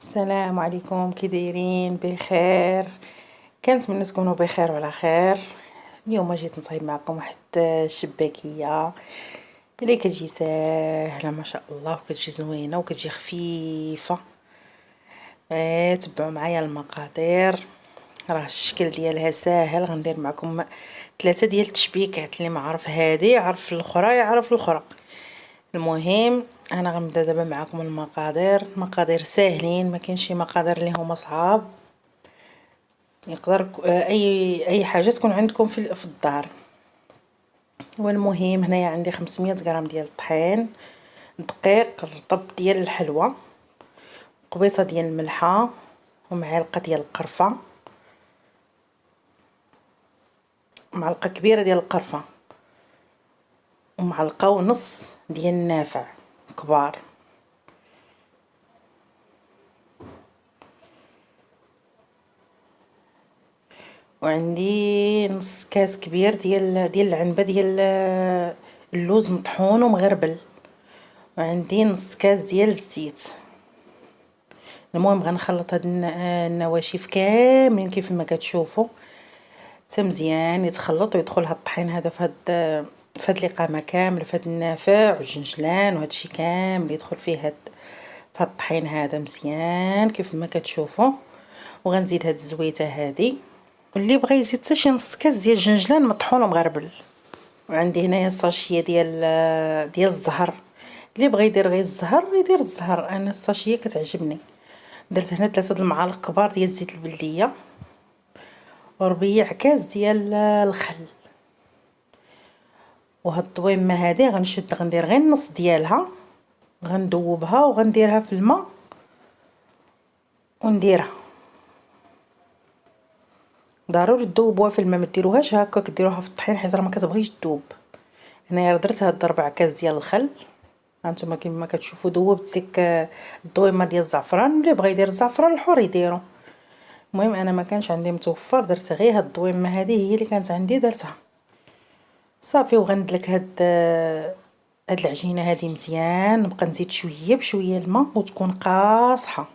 السلام عليكم، كي دايرين؟ بخير. كنتمنى تكونوا بخير وعلى خير. اليوم جيت نصايب معكم واحد الشباكيه اللي كتجي ساهله ما شاء الله، وكتجي زوينه وكتجي خفيفه. تبعوا معايا المقادير، راه الشكل ديالها ساهل. غندير معكم 3 ديال التشبيكات، اللي ما عرف هذه يعرف الاخرى يعرف الاخرى. المهم انا غنبدا دابا معكم المقادير ساهلين، ما كاينش شي مقادير اللي هما صعاب. يقدر اي حاجه تكون عندكم في الدار. والمهم هنايا عندي 500 غرام ديال الطحين، دقيق رطب ديال الحلوى، قبيصه ديال الملحه، ومعلقه ديال القرفه، معلقه كبيره ديال القرفه، ومعلقه ونص ديال النافع كبار، وعندي نص كاس كبير ديال العنبه ديال اللوز مطحون ومغربل، وعندي نص كاس ديال الزيت. المهم غنخلط هاد النواشف كاملين كيف ما كتشوفوا حتى مزيان يتخلط ويدخل هاد الطحين هذا في هاد القامه كامله، في هاد النافع والجنجلان وهادشي كامل يدخل فيه هاد الطحين هذا مزيان كيف ما كتشوفوا. وغنزيد هاد الزويته هادي، واللي بغى يزيد حتى شي نص كاس ديال الجنجلان مطحون ومغربل. وعندي هنايا ساشيه ديال الزهر، اللي بغى يدير غير الزهر يدير الزهر، انا الساشيه كتعجبني. درت هنا 3 المعالق كبار ديال زيت البلديه، وربيع كاس ديال الخل. وهاد الطويمه هذه غندير غير النص ديالها، غندوبها وغنديرها في الماء ونديرها. ضروري تذوبوها في الماء، ما ديروهاش هكا كديروها في الطحين حيت راه ما كتبغيش تذوب. هنايا درت هاد 4 كاس ديال الخل، هانتوما كيما كتشوفوا ذوبت ديك الضويمه ديال الزعفران. اللي بغى يدير الزعفران الحر يديرو. المهم انا ما كانش عندي متوفر، درت غير هاد الضويمه هذه هي اللي كانت عندي درتها صافي. وغندلك هاد العجينه هذه مزيان، نبقى نزيد شويه بشويه الماء وتكون قاصحه،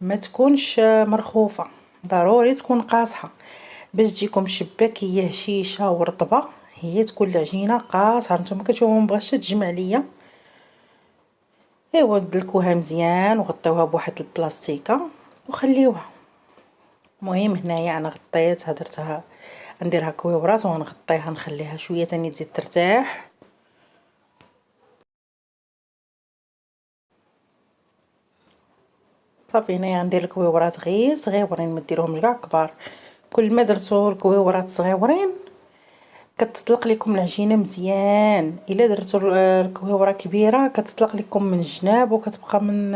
ما تكونش مرخوفه، ضروري تكون قاصحه باش تجيكم شباكيه هشيشه ورطبه. هي تكون العجينه قاصحه، نتوما كتشوفوا مبغاش تجمع ليا. ايوا دلكوها مزيان وغطيوها بواحد البلاستيكه وخليوها. المهم هنايا انا غطيتها، درتها نديرها كويورات ونغطيها نخليها شويه تاني تزيد ترتاح. صافي هنايا غندير الكويورات غير صغيورين، ما ديروهمش كاع كبار. كل ما درتو الكويورات صغيورين كتطلق لكم العجينه مزيان. الا درتو الكويوره كبيره كتطلق لكم من الجناب وكتبقى من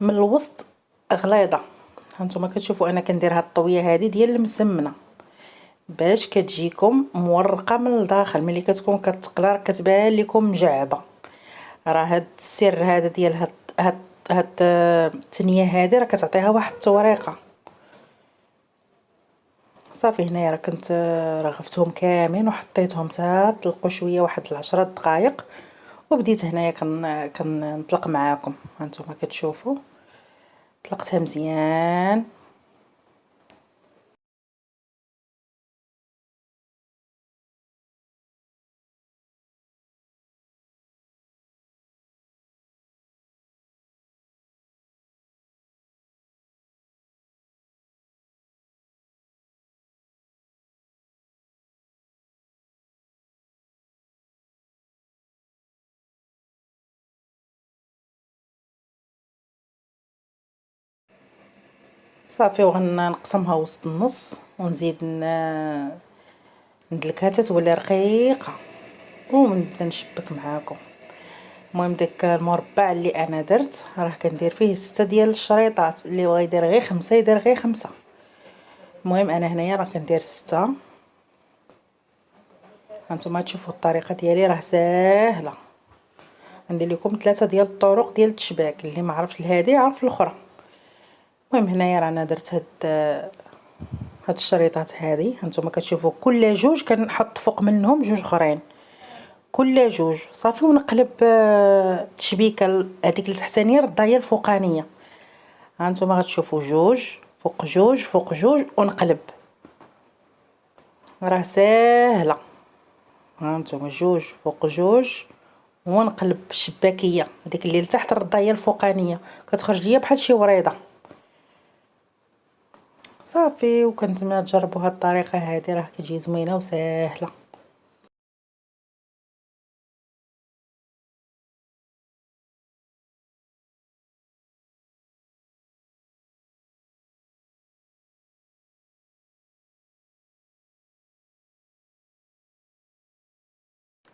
الوسط غليظه. هانتوما كتشوفوا انا كندير هاد الطويه هذه ديال المسمنه باش كتجيكم مورقه من الداخل. ملي كتكون كتقلى كتبان لكم مجعبه. راه هاد السر هذا ديال هاد التنيه هذه راه كتعطيها واحد التوريقه. صافي هنايا راه كنت رغفتهم كاملين وحطيتهم حتى طلقوا شويه واحد 10 دقائق، وبديت هنايا كنطلق معاكم. هانتوما كتشوفوا طلقتها مزيان. صافي وغنقسمها وسط النص ونزيد ندلكها حتى تولي رقيقه ونبدا نشبك معاكم. المهم داك المربع اللي انا درت راه كندير فيه 6 ديال الشريطات، اللي بغى يدير غير 5 يدير غير 5. المهم انا هنايا راه كندير 6. هانتوما تشوفوا الطريقه ديالي راه ساهله. ندير لكم 3 ديال الطرق ديال التشباك، اللي ما عرفش لهادي يعرف الاخرى. المهم هنايا رانا درت هاد الشريطات هذه. هانتوما كتشوفوا كل جوج كنحط فوق منهم جوج اخرين، كل جوج صافي. ونقلب التشبيكه هذيك التحتانيه ردها هي الفوقانيه ها نتوما غتشوفوا جوج فوق جوج فوق جوج ونقلب، راه ساهله. ها نتوما جوج فوق جوج ونقلب بالشباكيه، ديك اللي لتحت ردها هي الفوقانيه، كتخرج ليا بحال شي وريضه. صافي، وكنتمنى تجربوا هاد الطريقه هذه، راه كتجي زوينه وساهله.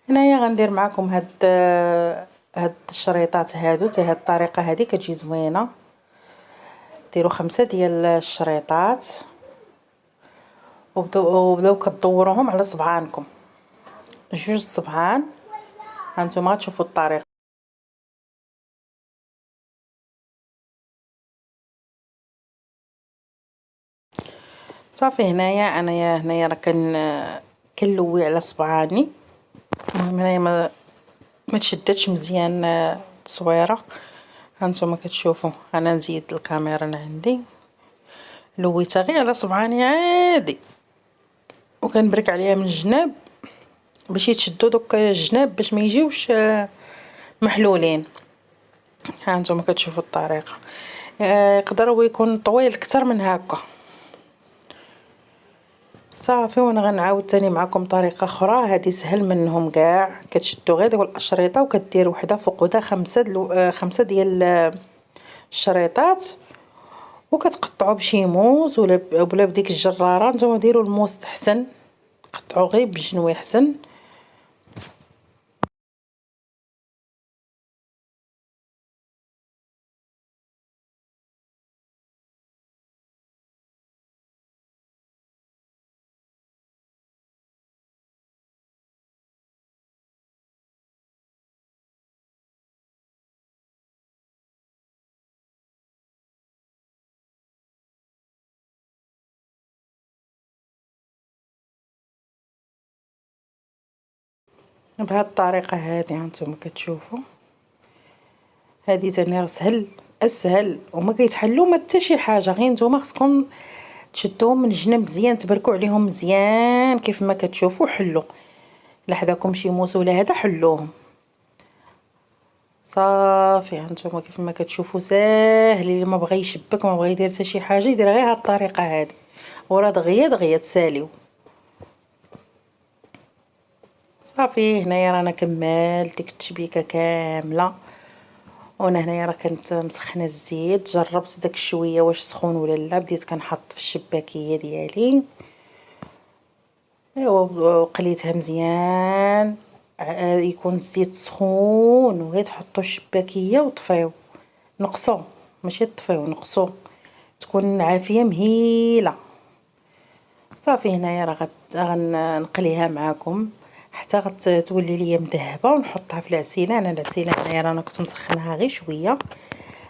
هنايا غندير معكم هاد الشريطات هادو، حتى هاد الطريقه هذه كتجي زوينه. ديروا 5 ديال الشريطات وبداو كدوروهم على صبعانكم، جوج صبعان. هانتوما تشوفوا الطريقه. صافي، هنايا راه كنلوي على صبعاني. المهم هنايا ما تشدتش مزيان التصويره. هانتوما كتشوفوا، انا نزيد الكاميرا انا عندي، لويتها غير على صبعاني عادي، وكنبرك عليها من الجناب باش يتشدوا دوك الجناب باش ما يجيوش محلولين. ها نتوما كتشوفوا الطريقه. يقدر هو يكون طويل اكثر من هكا. صافي، وانا غنعاود تاني معكم طريقه اخرى. هذه سهل منهم كاع، كتشدوا غير ديك الاشرطه وكدير وحده فوق وحده، 5 ديال الشريطات، وكتقطعوا بشي موس ولا بديك الجراره. نتوما ديروا الموس احسن، قطعوا غير بالجنوي احسن. بهذه الطريقه هذه هانتوما كتشوفوا، هذه ثاني راه سهل اسهل وما كيتحلوا ما حتى شي حاجه. غير نتوما خصكم تشدوهم من الجنب مزيان، تبركوا عليهم مزيان كيف ما كتشوفوا. حلوا لحداكم شي موس ولا هذا، حلوهم. صافي، هانتوما كيف ما كتشوفوا ساهل. اللي ما بغى يشبك ما بغى يدير حتى شي حاجه يدير غير هاد الطريقه هذه، وراه دغيا تساليو. صافي، هنايا رانا كملت ديك التشبيكه كامله. وانا هنايا راه كنت مسخنه الزيت، جربت داك الشويه واش سخون ولا لا، بديت كنحط في الشباكيه ديالي. ايوا، وقليتها مزيان. يكون الزيت سخون وغير تحطوا الشباكيه وطفيو، نقصوا ماشي طفيو، نقصوا، تكون عافيه مهيله. صافي، هنايا راه غنقليها معاكم حتى غتولي ليا مذهبه، ونحطها في العسيله. انا العسيله هنايا رانا كنت مسخناها غير شويه،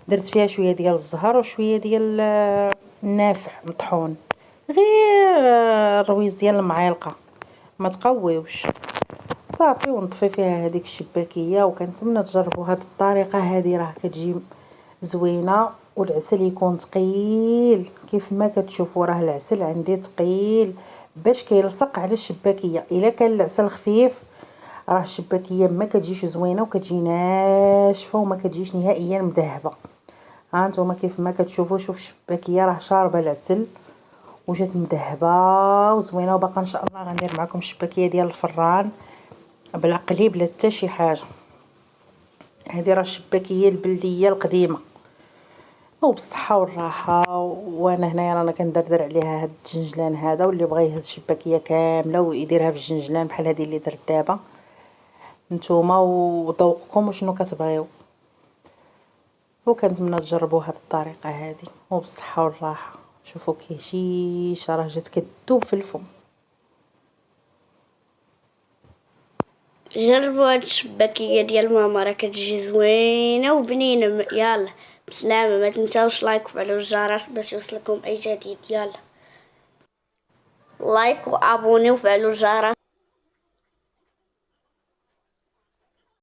درت فيها شويه ديال الزهر وشويه ديال النافع مطحون، غير الرويز ديال المعالقه، ما تقويوش. صافي، ونطفي فيها هذيك الشباكيه. وكنتمنى تجربوا هذه الطريقه هذه، راه كتجي زوينه. والعسل يكون ثقيل كيف ما كتشوفوا، راه العسل عندي ثقيل باش كيلصق على الشباكيه. الا كان العسل خفيف راه الشباكيه ما كتجيش زوينه وكتجي ناشفه وما كتجيش نهائيا مذهبه. ها نتوما كيف ما كتشوفوا، شوف الشباكيه راه شاربه العسل وجات مذهبه وزوينه. وباقا ان شاء الله غندير معكم الشباكيه ديال الفران بلا قلي بلا حتى شي حاجه. هذه راه الشباكيه البلديه القديمه، وبالصحه والراحه. وانا هنايا رانا كندردر عليها هاد الجنجلان هذا، واللي بغى يهز الشباكيه كامله ويديرها في الجنجلان بحال هذه اللي درت دابا. نتوما وذوقكم وشنو كتبغيو، وكنتمنى تجربوا هاد الطريقه هذه وبالصحه والراحه. شوفوا كيشيش راه جات كتذوب في الفم. جربوا هاد الشباكيه ديال ماما، راه كتجي زوينه وبنينه. يلا بسلامه، ما تنساوش لايك وفعلوا الجرس باش يوصلكم اي جديد. يلا لايك وابوني وفعلوا الجرس.